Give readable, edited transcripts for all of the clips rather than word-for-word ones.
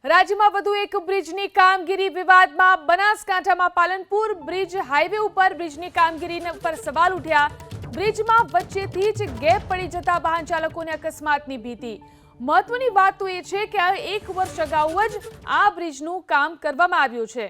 રાજ્યમાં વધુ એક બ્રિજની કામગીરી વિવાદમાં બનાસકાંઠામાં પાલનપુર બ્રિજ હાઈવે ઉપર બ્રિજની કામગીરી પર સવાલ ઉઠ્યા। બ્રિજમાં વચ્ચેથી જ ગેપ પડી જતા વાહન ચાલકોને અકસ્માતની ભીતિ। મહત્વની વાત તો એ છે કે 1 વર્ષ અગાઉ જ આ બ્રિજનું કામ કરવામાં આવ્યું છે।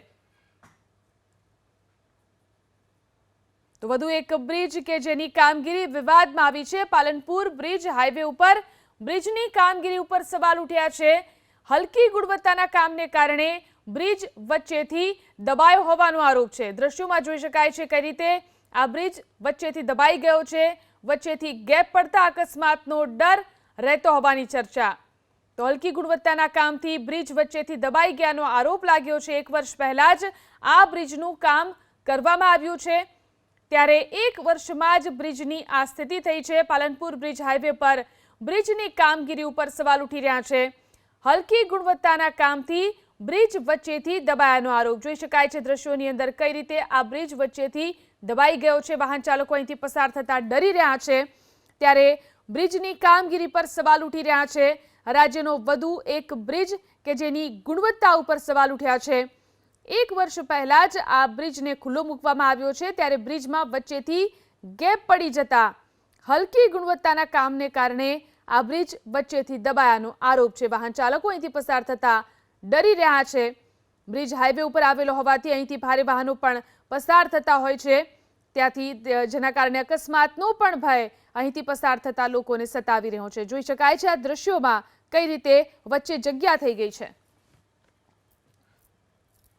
તો વધુ એક બ્રિજ કે જેની કામગીરી વિવાદમાં આવી છે। પાલનપુર બ્રિજ હાઈવે ઉપર બ્રિજની કામગીરી ઉપર સવાલ ઉઠ્યા છે। હલકી ગુણવત્તાના કામને કારણે બ્રિજ વચ્ચેથી દબાયો હોવાનો આરોપ છે। દ્રશ્યોમાં જોઈ શકાય છે કઈ રીતે આ બ્રિજ વચ્ચેથી દબાઈ ગયો છે। વચ્ચેથી ગેપ પડતા અકસ્માતનો ડર રહેતો હોવાની ચર્ચા। તો હલકી ગુણવત્તાના કામથી બ્રિજ વચ્ચેથી દબાઈ ગયાનો આરોપ લાગ્યો છે। 1 વર્ષ પહેલા જ આ બ્રિજનું કામ કરવામાં આવ્યું છે, ત્યારે 1 વર્ષમાં જ બ્રિજની આ સ્થિતિ થઈ છે। પાલનપુર બ્રિજ હાઈવે પર બ્રિજની કામગીરી ઉપર સવાલ ઉઠી રહ્યા છે। હલકી ગુણવત્તાના કામથી બ્રિજ વચ્ચેથી દબાયાનો આરોપ જોઈ શકાય છે દ્રશ્યોની અંદર કઈ રીતે આ બ્રિજ વચ્ચેથી દબાઈ ગયો છે। વાહન ચાલકો અહીંથી પસાર થતા ડરી રહ્યા છે, ત્યારે બ્રિજની કામગીરી પર સવાલ ઉઠી રહ્યા છે। રાજ્યનો વધુ એક બ્રિજ કે જેની ગુણવત્તા ઉપર સવાલ ઉઠ્યા છે। 1 વર્ષ પહેલા જ આ બ્રિજને ખુલ્લો મૂકવામાં આવ્યો છે, ત્યારે બ્રિજમાં વચ્ચેથી ગેપ પડી જતા હલકી ગુણવત્તાના કામને કારણે આ બ્રિજ વચ્ચેથી દબાયાનો આરોપ છે। વાહન ચાલકો અહીંથી પસાર થતા ડરી રહ્યા છે। બ્રિજ હાઈવે ઉપર આવેલો હોવાથી અહીંથી ભારે વાહનો પણ પસાર થતા હોય છે, ત્યાંથી જેના કારણે અકસ્માતનો પણ ભય અહીંથી પસાર થતા લોકોને સતાવી રહ્યો છે। જોઈ શકાય છે આ દ્રશ્યોમાં કઈ રીતે વચ્ચે જગ્યા થઈ ગઈ છે।